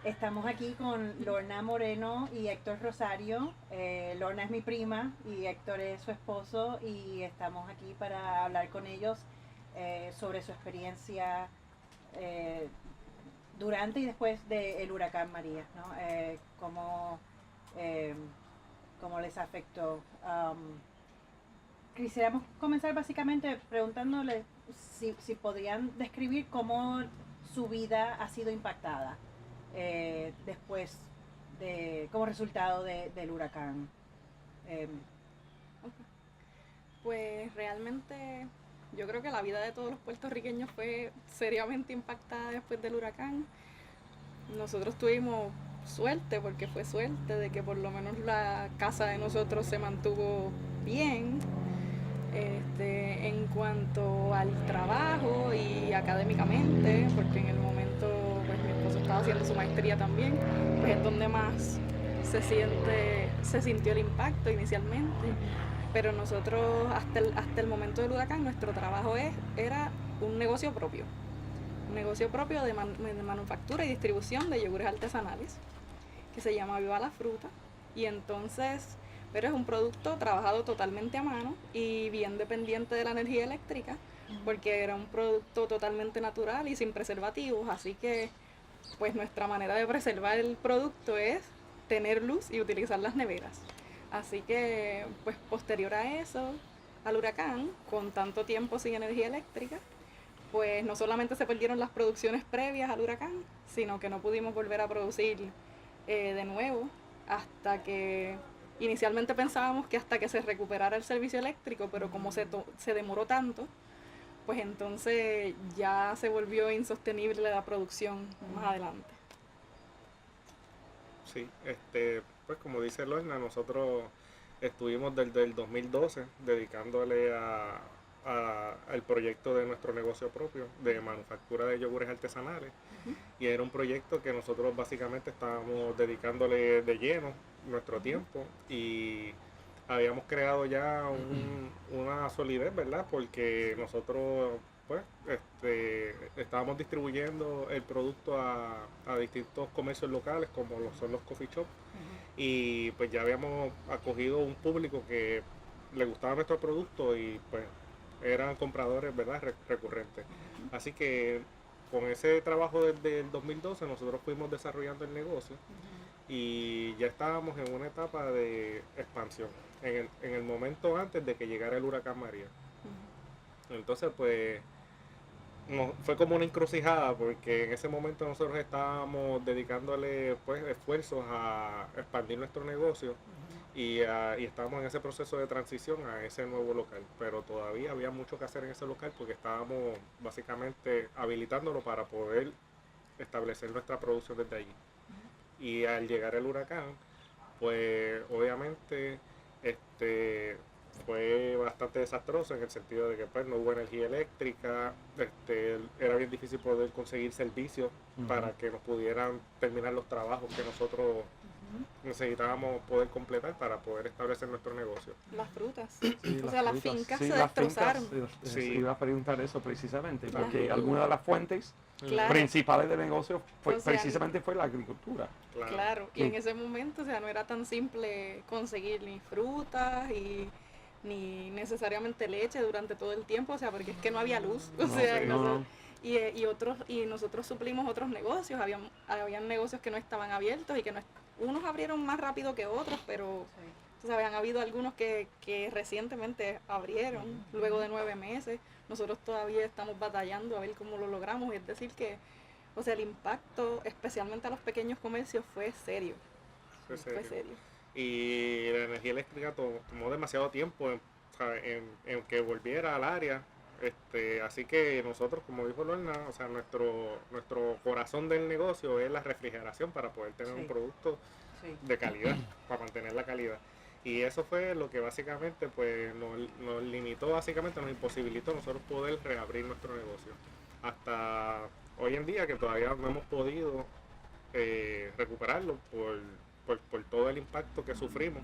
Estamos aquí con Lorna Moreno y Héctor Rosario. Lorna es mi prima y Héctor es su esposo y estamos aquí para hablar con ellos sobre su experiencia eh, durante y después del huracán María, ¿no? Eh, cómo les afectó. Quisiéramos comenzar básicamente preguntándole si podrían describir cómo su vida ha sido impactada después como resultado del huracán. Eh, Pues realmente yo creo que la vida de todos los puertorriqueños fue seriamente impactada después del huracán. Nosotros tuvimos suerte, porque fue suerte de que por lo menos la casa de nosotros se mantuvo bien. En cuanto al trabajo y académicamente, porque en el momento pues mi esposo estaba haciendo su maestría también, pues es donde más se sintió el impacto inicialmente. Pero nosotros hasta el momento del huracán nuestro trabajo era un negocio propio de manufactura y distribución de yogures artesanales que se llama Viva la Fruta. Y entonces, pero es un producto trabajado totalmente a mano y bien dependiente de la energía eléctrica, porque era un producto totalmente natural y sin preservativos, así que pues nuestra manera de preservar el producto es tener luz y utilizar las neveras. Así que pues posterior a eso, al huracán, con tanto tiempo sin energía eléctrica, pues no solamente se perdieron las producciones previas al huracán, sino que no pudimos volver a producir de nuevo hasta que inicialmente pensábamos que hasta que se recuperara el servicio eléctrico, pero como se demoró tanto, pues entonces ya se volvió insostenible la producción más adelante. Sí, pues como dice Lorna, nosotros estuvimos desde el 2012 dedicándole al proyecto de nuestro negocio propio de manufactura de yogures artesanales, y era un proyecto que nosotros básicamente estábamos dedicándole de lleno nuestro tiempo, y habíamos creado ya una solidez, ¿verdad? Porque nosotros pues estábamos distribuyendo el producto a distintos comercios locales como lo son los coffee shops, y pues ya habíamos acogido un público que le gustaba nuestro producto y pues eran compradores, ¿verdad? Recurrentes. Así que con ese trabajo desde el 2012 nosotros fuimos desarrollando el negocio y ya estábamos en una etapa de expansión, en el momento antes de que llegara el huracán María. Entonces pues fue como una encrucijada, porque en ese momento nosotros estábamos dedicándole pues esfuerzos a expandir nuestro negocio, y estábamos en ese proceso de transición a ese nuevo local, pero todavía había mucho que hacer en ese local porque estábamos básicamente habilitándolo para poder establecer nuestra producción desde allí. Y al llegar el huracán, pues obviamente este fue bastante desastroso en el sentido de que pues no hubo energía eléctrica, era bien difícil poder conseguir servicios para que nos pudieran terminar los trabajos que nosotros necesitábamos poder completar para poder establecer nuestro negocio. Las frutas, Sí, o las sea, las frutas. fincas Sí, se las destrozaron. fincas. Sí. Iba a preguntar eso precisamente, porque Claro. alguna de las fuentes Claro. principales del negocio fue, O sea, precisamente fue la agricultura. Claro, y Sí. en ese momento, o sea, no era tan simple conseguir ni frutas ni necesariamente leche durante todo el tiempo, o sea, porque es que no había luz, o sea, sí. y nosotros suplimos otros negocios, habían negocios que no estaban abiertos y que unos abrieron más rápido que otros, pero o sea, habían habido algunos que recientemente abrieron, luego de 9 meses, nosotros todavía estamos batallando a ver cómo lo logramos, y es decir que, o sea, el impacto, especialmente a los pequeños comercios, fue serio. Fue Fue serio. serio. Y la energía eléctrica tomó demasiado tiempo en que volviera al área. Así que nosotros, como dijo Lorna, o sea, nuestro corazón del negocio es la refrigeración para poder tener un producto de calidad, para mantener la calidad. Y eso fue lo que básicamente pues nos limitó, básicamente nos imposibilitó nosotros poder reabrir nuestro negocio. Hasta hoy en día que todavía no hemos podido recuperarlo por todo el impacto que sufrimos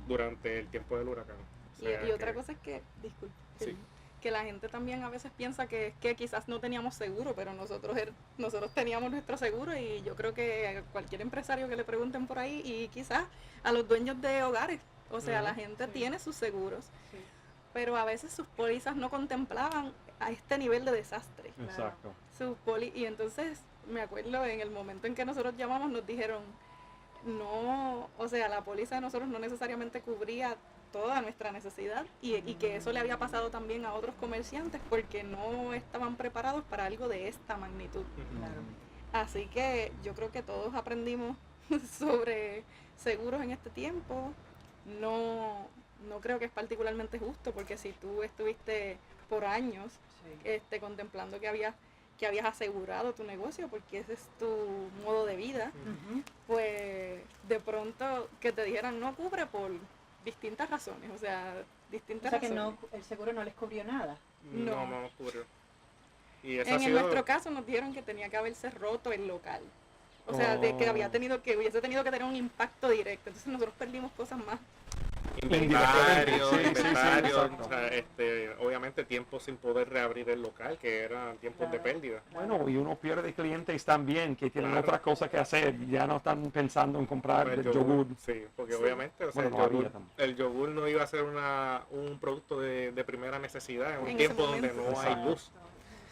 durante el tiempo del huracán. O sea Y otra cosa es que, disculpe, Sí. que la gente también a veces piensa que quizás no teníamos seguro, pero nosotros teníamos nuestro seguro, y yo creo que a cualquier empresario que le pregunten por ahí, y quizás a los dueños de hogares, o sea, la gente tiene sus seguros, Sí. pero a veces sus pólizas no contemplaban a este nivel de desastre. Exacto. Y entonces me acuerdo en el momento en que nosotros llamamos, nos dijeron, no, o sea, la póliza de nosotros no necesariamente cubría toda nuestra necesidad, y que eso le había pasado también a otros comerciantes porque no estaban preparados para algo de esta magnitud. Claro. Así que yo creo que todos aprendimos sobre seguros en este tiempo. No creo que es particularmente justo, porque si tú estuviste por años Sí. contemplando que habías asegurado tu negocio porque ese es tu modo de vida, Ujú. pues de pronto que te dijeran no cubre por distintas razones, o sea, O distintas sea que razones. no, el seguro no les cubrió nada. No, No. no ocurrió. Y esa ha En sido, nuestro caso nos dijeron que tenía que haberse roto el local. O sea, de que hubiese tenido que tener un impacto directo. Entonces nosotros perdimos cosas más. inventario, Sí, sí, sí, inventario, exacto. o sea, obviamente tiempo sin poder reabrir el local, que eran tiempos de Claro. pérdida. Bueno, y uno pierde clientes también que tienen Claro. otras cosas que hacer, ya no están pensando en comprar El el yogur. sí, porque Sí. obviamente, o sea, Bueno, no había el yogur no iba a ser un producto de primera necesidad en un En ese tiempo donde momento. no hay Exacto. luz.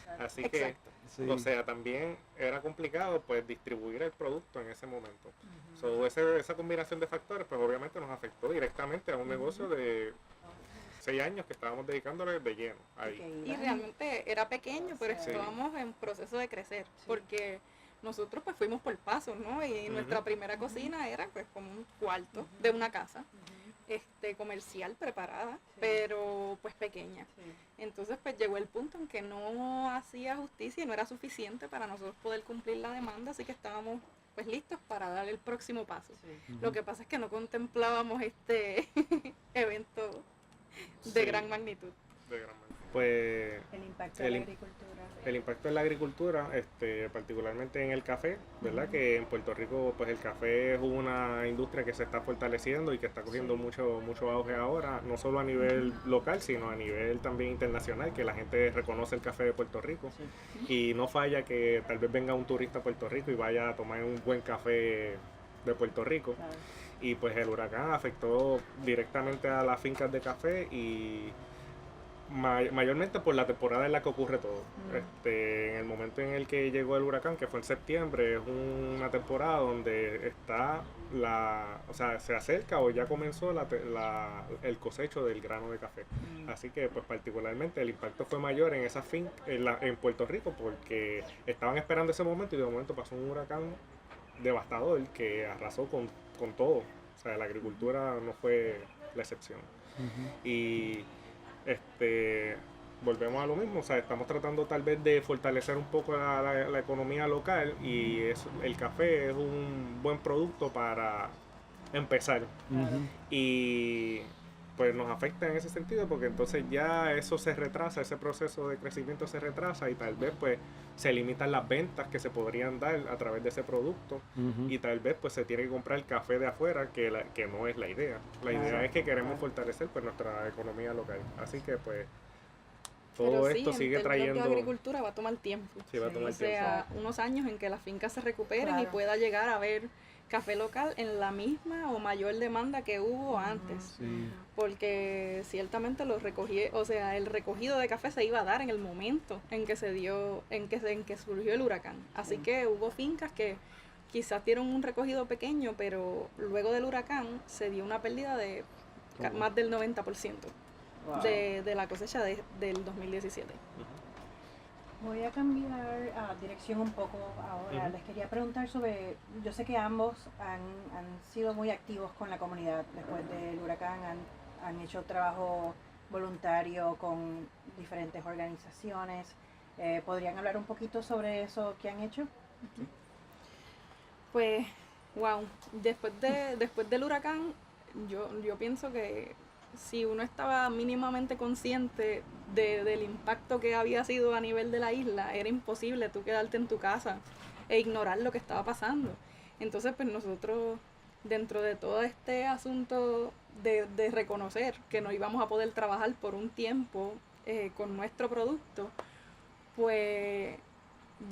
Exacto. Así que, Exacto. Sí. o sea, también era complicado pues distribuir el producto en ese momento. Ujú. Esa combinación de factores pues obviamente nos afectó directamente a un negocio de 6 años que estábamos dedicándole de lleno ahí. Ok, Y iban- realmente era pequeño, pero Sí. estábamos en proceso de crecer, Sí. porque nosotros pues fuimos por pasos, ¿no? Y nuestra Ujú. primera cocina era pues como un cuarto Ujú. de una casa, Ujú. comercial preparada, Sí. pero pues pequeña. Sí. Entonces pues llegó el punto en que no hacía justicia y no era suficiente para nosotros poder cumplir la demanda, así que estábamos pues listos para dar el próximo paso. Sí. Lo que pasa es que no contemplábamos este evento de Sí. gran magnitud. De gran manera. Pues El impacto El de la im- agricultura. el impacto en la agricultura, particularmente en el café, ¿verdad? Ujú. Que en Puerto Rico, pues el café es una industria que se está fortaleciendo y que está cogiendo Sí. mucho auge ahora, no solo a nivel local, sino a nivel también internacional, que la gente reconoce el café de Puerto Rico. Sí. Y no falla que tal vez venga un turista a Puerto Rico y vaya a tomar un buen café de Puerto Rico. Claro. Y pues el huracán afectó directamente a las fincas de café y mayormente por la temporada en la que ocurre todo. En el momento en el que llegó el huracán, que fue en septiembre, es una temporada donde está o sea, se acerca o ya comenzó el cosecho del grano de café. Mm. Así que pues particularmente el impacto fue mayor en esa finca, en Puerto Rico, porque estaban esperando ese momento y de momento pasó un huracán devastador que arrasó con todo. O sea, la agricultura no fue la excepción. Ujú. Y volvemos a lo mismo, o sea, estamos tratando tal vez de fortalecer un poco la economía local y el café es un buen producto para empezar. Claro. Ujú. Y pues nos afecta en ese sentido porque entonces ya eso se retrasa, ese proceso de crecimiento se retrasa y tal vez pues se limitan las ventas que se podrían dar a través de ese producto Ujú. y tal vez pues se tiene que comprar café de afuera que no es la idea. La idea Claro, es que queremos claro. fortalecer pues nuestra economía local. Así que pues Pero todo sí, esto en sigue términos trayendo... de agricultura va a tomar tiempo. Sí, va a Sí, tomar O sea, tiempo. unos años en que las fincas se recuperen y Claro. pueda llegar a haber café local en la misma o mayor demanda que hubo antes. Sí. Porque ciertamente el recogido de café se iba a dar en el momento en que surgió el huracán. Así Sí. que hubo fincas que quizás dieron un recogido pequeño, pero luego del huracán se dio una pérdida de Todo. más del 90% Wow. de la cosecha del 2017. Voy a cambiar dirección un poco ahora. Ujú. Les quería preguntar sobre, yo sé que ambos han sido muy activos con la comunidad después del huracán, han hecho trabajo voluntario con diferentes organizaciones. ¿Podrían hablar un poquito sobre eso que han hecho? Pues, wow, después del huracán, yo pienso que si uno estaba mínimamente consciente del impacto que había sido a nivel de la isla, era imposible tú quedarte en tu casa e ignorar lo que estaba pasando. Entonces, pues nosotros, dentro de todo este asunto de reconocer que no íbamos a poder trabajar por un tiempo con nuestro producto, pues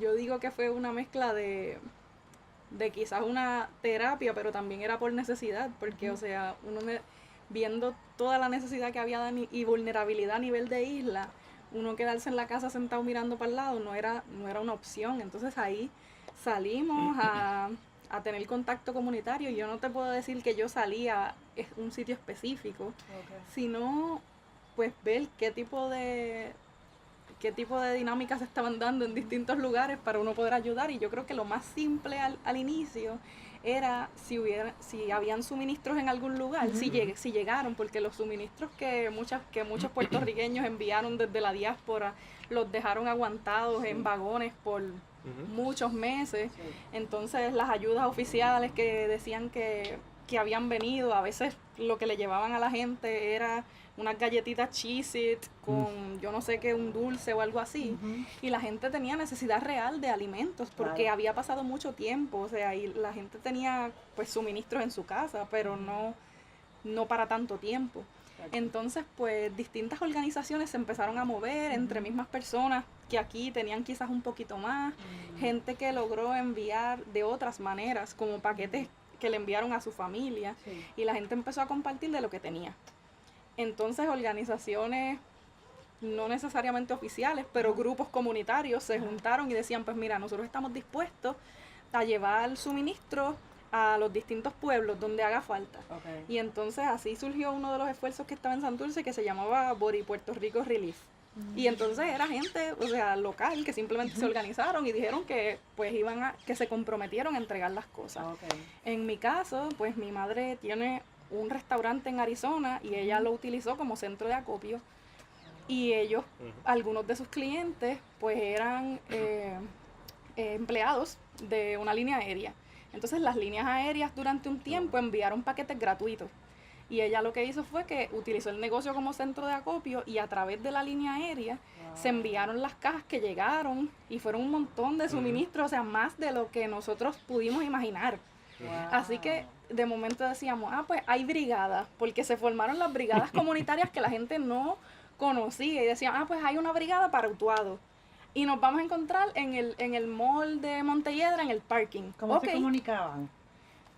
yo digo que fue una mezcla de quizás una terapia, pero también era por necesidad, porque, o sea, viendo toda la necesidad que había y vulnerabilidad a nivel de isla, uno quedarse en la casa sentado mirando para el lado no era una opción. Entonces ahí salimos a tener contacto comunitario, y yo no te puedo decir que yo salía a un sitio específico, sino pues ver qué tipo de dinámicas se estaban dando en distintos lugares para uno poder ayudar. Y yo creo que lo más simple al inicio era si habían suministros en algún lugar, si llegaron, porque los suministros que muchos puertorriqueños enviaron desde la diáspora los dejaron aguantados en vagones por muchos meses. Entonces las ayudas oficiales que decían que habían venido, a veces lo que le llevaban a la gente era unas galletitas Cheez-It con yo no sé qué, un dulce o algo así, y la gente tenía necesidad real de alimentos porque había pasado mucho tiempo, o sea, y la gente tenía pues suministros en su casa, pero no para tanto tiempo. Entonces pues distintas organizaciones se empezaron a mover entre mismas personas que aquí tenían quizás un poquito más, gente que logró enviar de otras maneras como paquetes que le enviaron a su familia, y la gente empezó a compartir de lo que tenía. Entonces organizaciones no necesariamente oficiales, pero grupos comunitarios se juntaron y decían, pues mira, nosotros estamos dispuestos a llevar suministros a los distintos pueblos donde haga falta. Y entonces así surgió uno de los esfuerzos que estaba en Santurce, que se llamaba Bori Puerto Rico Relief. Y entonces era gente, o sea, local, que simplemente se organizaron y dijeron que pues que se comprometieron a entregar las cosas. En mi caso, pues mi madre tiene un restaurante en Arizona y ella lo utilizó como centro de acopio, y ellos, algunos de sus clientes, pues eran empleados de una línea aérea. Entonces las líneas aéreas durante un tiempo enviaron paquetes gratuitos, y ella lo que hizo fue que utilizó el negocio como centro de acopio, y a través de la línea aérea se enviaron las cajas que llegaron, y fueron un montón de suministros, o sea, más de lo que nosotros pudimos imaginar. Así que de momento decíamos, pues hay brigadas, porque se formaron las brigadas comunitarias que la gente no conocía, y decían, pues hay una brigada para Utuado, y nos vamos a encontrar en el mall de Montelledra, en el parking. ¿Cómo se comunicaban?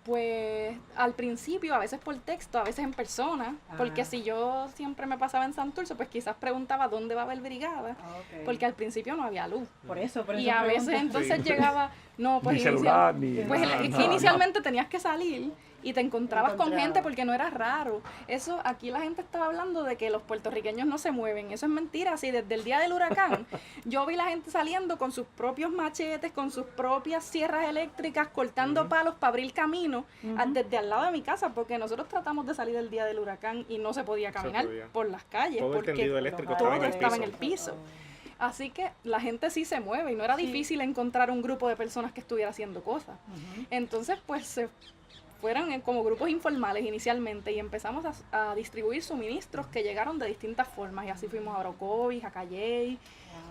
Pues al principio, a veces por texto, a veces en persona, porque si yo siempre me pasaba en Santurce, pues quizás preguntaba dónde va a haber brigada, porque al principio no había luz. Por eso y a veces entonces llegaba, ni celular, ni es que inicialmente tenías que salir y te encontrabas con gente porque no era raro. Eso, aquí la gente estaba hablando de que los puertorriqueños no se mueven. Eso es mentira. Así desde el día del huracán, yo vi la gente saliendo con sus propios machetes, con sus propias sierras eléctricas, cortando palos para abrir camino desde al lado de mi casa, porque nosotros tratamos de salir el día del huracán y no se podía caminar por las calles. Todo porque el tendido eléctrico todo estaba estaba en el piso. Así que la gente sí se mueve y no era difícil encontrar un grupo de personas que estuviera haciendo cosas. Entonces, pues fueron como grupos informales inicialmente, y empezamos a distribuir suministros que llegaron de distintas formas, y así fuimos a Orocovis, a Calley,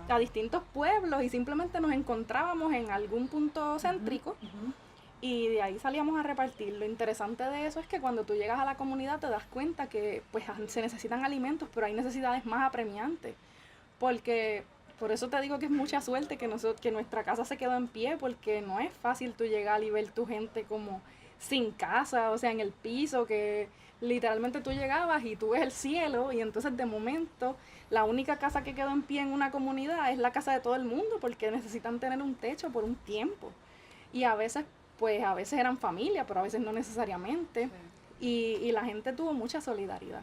a distintos pueblos, y simplemente nos encontrábamos en algún punto céntrico y de ahí salíamos a repartir. Lo interesante de eso es que cuando tú llegas a la comunidad te das cuenta que pues se necesitan alimentos, pero hay necesidades más apremiantes, porque por eso te digo que es mucha suerte que nuestra casa se quedó en pie, porque no es fácil tú llegar y ver tu gente como sin casa, o sea, en el piso, que literalmente tú llegabas y tú ves el cielo, y entonces de momento la única casa que quedó en pie en una comunidad es la casa de todo el mundo, porque necesitan tener un techo por un tiempo. Y a veces eran familia, pero a veces no necesariamente. Y la gente tuvo mucha solidaridad.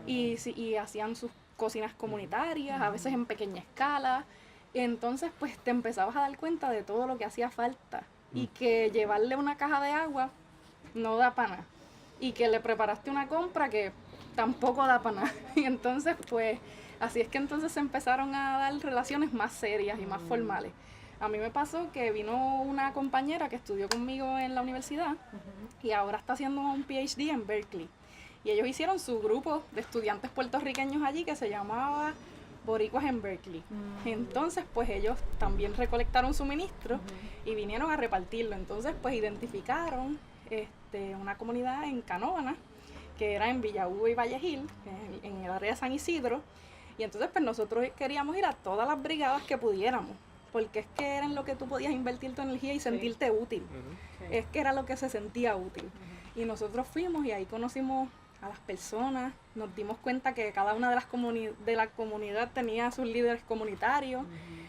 Y hacían sus cocinas comunitarias, a veces en pequeña escala. Y entonces pues te empezabas a dar cuenta de todo lo que hacía falta, y que llevarle una caja de agua no da para nada, y que le preparaste una compra que tampoco da para nada. Y entonces pues así es que entonces se empezaron a dar relaciones más serias y más formales. A mí me pasó que vino una compañera que estudió conmigo en la universidad y ahora está haciendo un PhD en Berkeley, y ellos hicieron su grupo de estudiantes puertorriqueños allí que se llamaba Boricuas en Berkeley. Entonces pues ellos también recolectaron suministros y vinieron a repartirlo. Entonces pues identificaron una comunidad en Canóvana, que era en Villahugo y Vallejil, en el área de San Isidro, Y entonces pues nosotros queríamos ir a todas las brigadas que pudiéramos, porque es que eran lo que tú podías invertir tu energía y sentirte útil. Sí. Es que era lo que se sentía útil. Y nosotros fuimos y ahí conocimos a las personas, nos dimos cuenta que cada una de las de la comunidad tenía sus líderes comunitarios,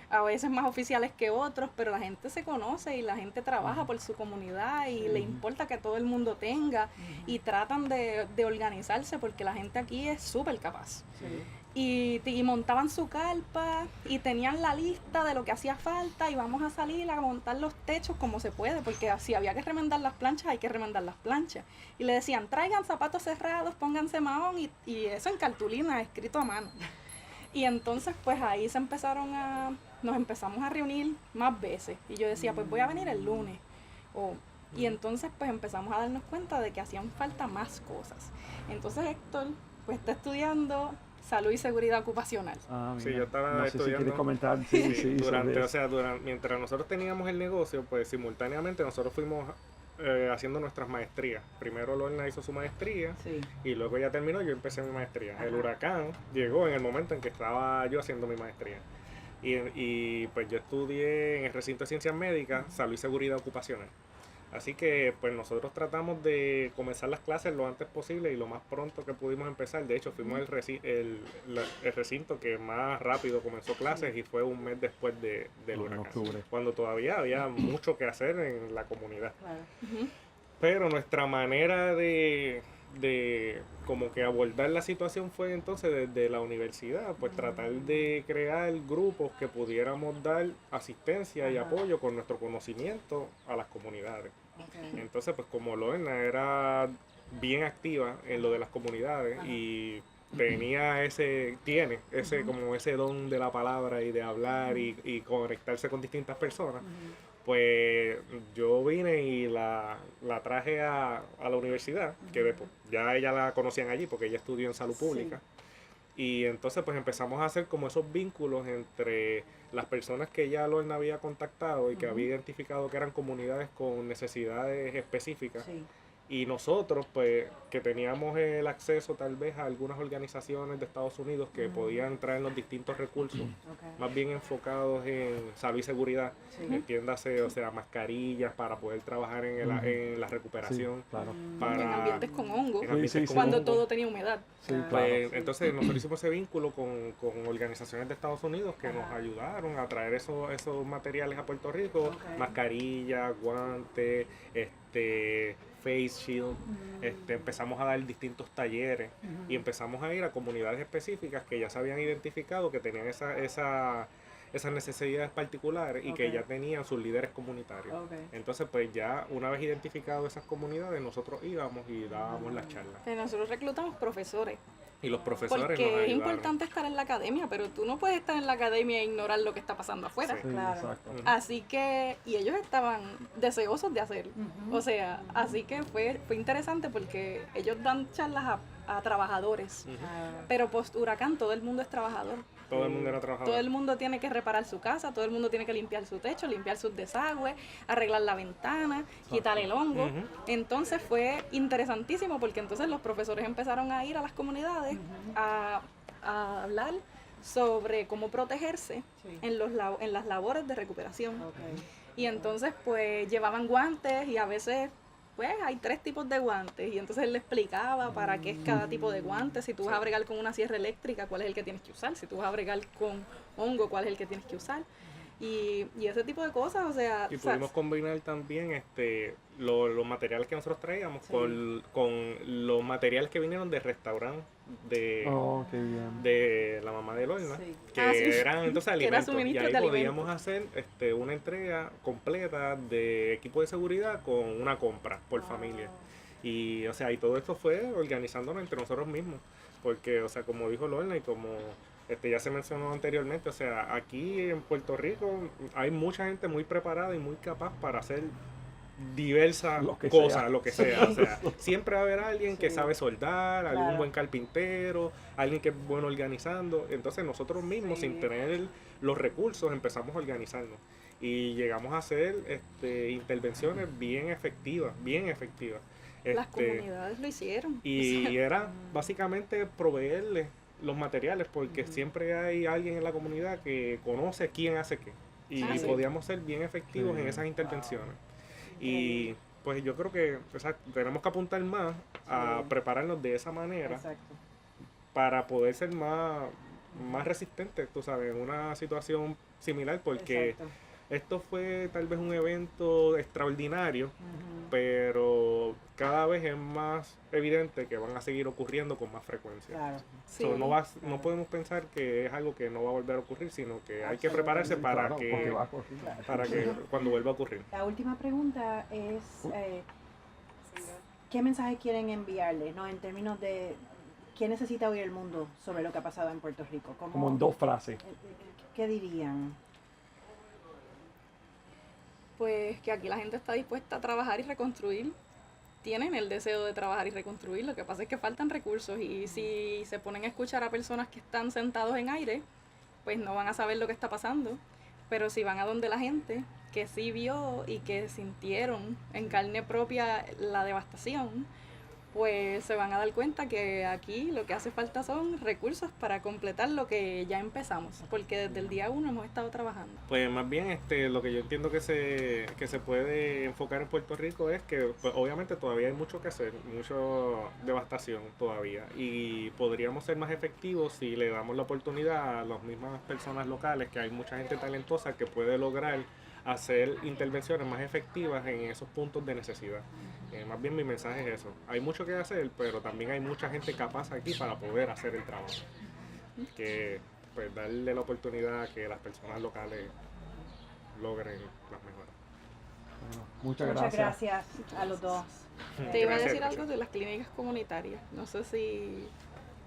a veces más oficiales que otros, pero la gente se conoce y la gente trabaja por su comunidad y le importa que todo el mundo tenga y tratan de organizarse porque la gente aquí es súper capaz. Sí. Y montaban su carpa y tenían la lista de lo que hacía falta y vamos a salir a montar los techos como se puede, porque si había que remendar las planchas, hay que remendar las planchas. Y le decían, traigan zapatos cerrados, pónganse mahón y eso en cartulina, escrito a mano. Y entonces pues ahí nos empezamos a reunir más veces. Y yo decía, pues voy a venir el lunes. Y entonces pues empezamos a darnos cuenta de que hacían falta más cosas. Entonces Héctor pues está estudiando salud y seguridad ocupacional. Sí, yo estaba no sé estudiando. Si quieres comentar. Sí, Mientras nosotros teníamos el negocio, pues simultáneamente nosotros fuimos haciendo nuestras maestrías. Primero Lorna hizo su maestría y luego ya terminó, yo empecé mi maestría. El huracán llegó en el momento en que estaba yo haciendo mi maestría. Y pues yo estudié en el recinto de ciencias médicas, salud y seguridad ocupacional. Así que pues nosotros tratamos de comenzar las clases lo antes posible y lo más pronto que pudimos empezar. De hecho, fuimos el recinto que más rápido comenzó clases y fue un mes después del huracán. Octubre. Cuando todavía había mucho que hacer en la comunidad. Claro. Pero nuestra manera de como que abordar la situación fue entonces desde la universidad, pues tratar de crear grupos que pudiéramos dar asistencia y apoyo con nuestro conocimiento a las comunidades. Okay. Entonces, pues como Lorna era bien activa en lo de las comunidades y tiene ese don de la palabra y de hablar y conectarse con distintas personas, pues yo vine y la traje a la universidad, que ya ella la conocían allí porque ella estudió en salud pública. Y entonces pues empezamos a hacer como esos vínculos entre las personas que ya Lorna había contactado y que había identificado que eran comunidades con necesidades específicas. Y nosotros, pues, que teníamos el acceso tal vez a algunas organizaciones de Estados Unidos que podían traernos distintos recursos, más bien enfocados en salud y seguridad, entiéndase, o sea, mascarillas para poder trabajar en la recuperación. Sí, claro. En ambientes con hongo, con cuando hongo. todo tenía humedad. Sí, claro. Pues, entonces nosotros hicimos ese vínculo con organizaciones de Estados Unidos que nos ayudaron a traer esos materiales a Puerto Rico, mascarillas, guantes, face shield, empezamos a dar distintos talleres y empezamos a ir a comunidades específicas que ya se habían identificado que tenían esas necesidades particulares y que ya tenían sus líderes comunitarios. Entonces, pues ya una vez identificado esas comunidades, nosotros íbamos y dábamos las charlas. Nosotros reclutamos profesores. Y los profesores nos Porque ayudaron. es importante estar en la academia, pero tú no puedes estar en la academia e ignorar lo que está pasando afuera. Sí, Claro. exacto. Así que, y ellos estaban deseosos de hacerlo. O sea, así que fue interesante porque ellos dan charlas a trabajadores. Pero post huracán todo el mundo es trabajador. Todo el mundo era trabajador. Todo el mundo tiene que reparar su casa, todo el mundo tiene que limpiar su techo, limpiar sus desagües, arreglar la ventana, quitar el hongo. Entonces fue interesantísimo porque entonces los profesores empezaron a ir a las comunidades a hablar sobre cómo protegerse en las labores de recuperación. Y entonces pues llevaban guantes y a veces pues hay 3 tipos de guantes y entonces él le explicaba para qué es cada tipo de guante. Si tú vas a bregar con una sierra eléctrica, cuál es el que tienes que usar. Si tú vas a bregar con hongo, cuál es el que tienes que usar. Y ese tipo de cosas, o sea... Y pudimos combinar también los materiales que nosotros traíamos con los materiales que vinieron de restaurante de la mamá de Lorna, que eran entonces alimentos. Y ahí podíamos hacer una entrega completa de equipo de seguridad con una compra por familia. Y, o sea, y todo esto fue organizándonos entre nosotros mismos. Porque, o sea, como dijo Lorna y como ya se mencionó anteriormente, o sea, aquí en Puerto Rico hay mucha gente muy preparada y muy capaz para hacer diversas cosas, lo que sea. O sea, siempre va a haber alguien que sabe soldar, algún buen carpintero, alguien que es bueno organizando. Entonces nosotros mismos, sin tener los recursos, empezamos a organizarnos. Y llegamos a hacer intervenciones bien efectivas. Las comunidades lo hicieron. Y era básicamente proveerles los materiales, porque siempre hay alguien en la comunidad que conoce quién hace qué. Y Sí. podíamos ser bien efectivos en esas intervenciones. Y pues yo creo que tenemos que apuntar más a Sí. prepararnos de esa manera Exacto. para poder ser más resistentes, tú sabes, en una situación similar, porque Exacto. esto fue tal vez un evento extraordinario, Ujú. pero cada vez es más evidente que van a seguir ocurriendo con más frecuencia. Claro. Sí. So, no podemos pensar que es algo que no va a volver a ocurrir, sino que hay que Absolutamente. prepararse para Claro, porque va a ocurrir. para que cuando vuelva a ocurrir. La última pregunta es, ¿qué mensaje quieren enviarle, ¿no? En términos de qué necesita oír el mundo sobre lo que ha pasado en Puerto Rico? Como en 2 frases. ¿Qué dirían? Pues que aquí la gente está dispuesta a trabajar y reconstruir. Tienen el deseo de trabajar y reconstruir, lo que pasa es que faltan recursos y si se ponen a escuchar a personas que están sentados en aire, pues no van a saber lo que está pasando. Pero si van a donde la gente que sí vio y que sintieron en carne propia la devastación, pues se van a dar cuenta que aquí lo que hace falta son recursos para completar lo que ya empezamos, porque desde el día 1 hemos estado trabajando. Pues más bien lo que yo entiendo que se puede enfocar en Puerto Rico es que pues, obviamente todavía hay mucho que hacer, mucha devastación todavía, y podríamos ser más efectivos si le damos la oportunidad a las mismas personas locales, que hay mucha gente talentosa que puede lograr hacer intervenciones más efectivas en esos puntos de necesidad. Más bien mi mensaje es eso. Hay mucho que hacer, pero también hay mucha gente capaz aquí para poder hacer el trabajo. Que pues darle la oportunidad a que las personas locales logren las mejoras. Bueno, muchas Muchas gracias. gracias a los dos. Te iba a Gracias, decir gracias. algo de las clínicas comunitarias, no sé si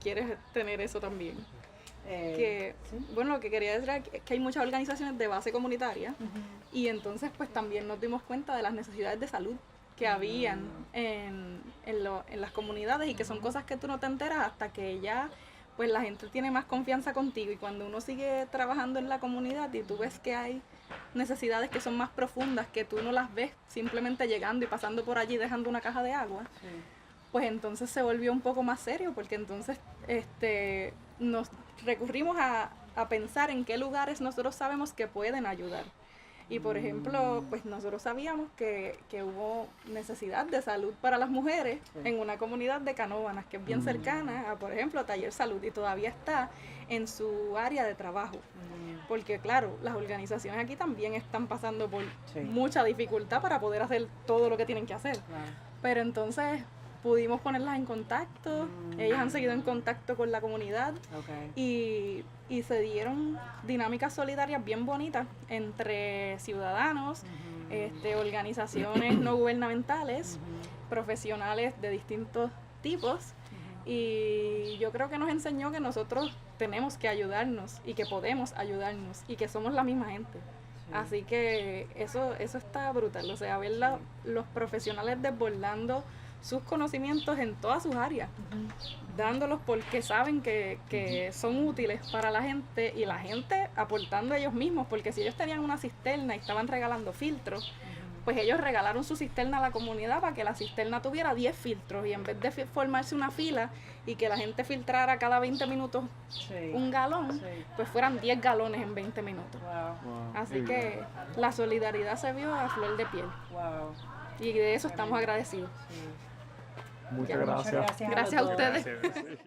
quieres tener eso también. Que, ¿sí? bueno, lo que quería decir era que hay muchas organizaciones de base comunitaria y entonces pues también nos dimos cuenta de las necesidades de salud que habían en las comunidades y que son cosas que tú no te enteras hasta que ya pues la gente tiene más confianza contigo y cuando uno sigue trabajando en la comunidad y tú ves que hay necesidades que son más profundas, que tú no las ves simplemente llegando y pasando por allí dejando una caja de agua, Sí. pues entonces se volvió un poco más serio porque entonces nos recurrimos a pensar en qué lugares nosotros sabemos que pueden ayudar. Y por ejemplo, pues nosotros sabíamos que hubo necesidad de salud para las mujeres Sí. en una comunidad de Canóvanas que es bien cercana a, por ejemplo, a Taller Salud y todavía está en su área de trabajo. Porque claro, las organizaciones aquí también están pasando por Sí. mucha dificultad para poder hacer todo lo que tienen que hacer. Claro. Pero entonces pudimos ponerlas en contacto, ellas han seguido en contacto con la comunidad Ok. y se dieron dinámicas solidarias bien bonitas entre ciudadanos, organizaciones no gubernamentales, profesionales de distintos tipos y yo creo que nos enseñó que nosotros tenemos que ayudarnos y que podemos ayudarnos y que somos la misma gente. Así que eso está brutal, o sea, ver los profesionales desbordando sus conocimientos en todas sus áreas, dándolos porque saben que son útiles para la gente y la gente aportando ellos mismos, porque si ellos tenían una cisterna y estaban regalando filtros, pues ellos regalaron su cisterna a la comunidad para que la cisterna tuviera 10 filtros y en vez de formarse una fila y que la gente filtrara cada 20 minutos Sí. un galón, Sí. pues fueran 10 galones en 20 minutos. Wow. Así que la solidaridad se vio a flor de piel Wow. y de eso estamos agradecidos. Sí. Muchas Ya, gracias. Muchas gracias. Gracias a los dos. ustedes. Gracias.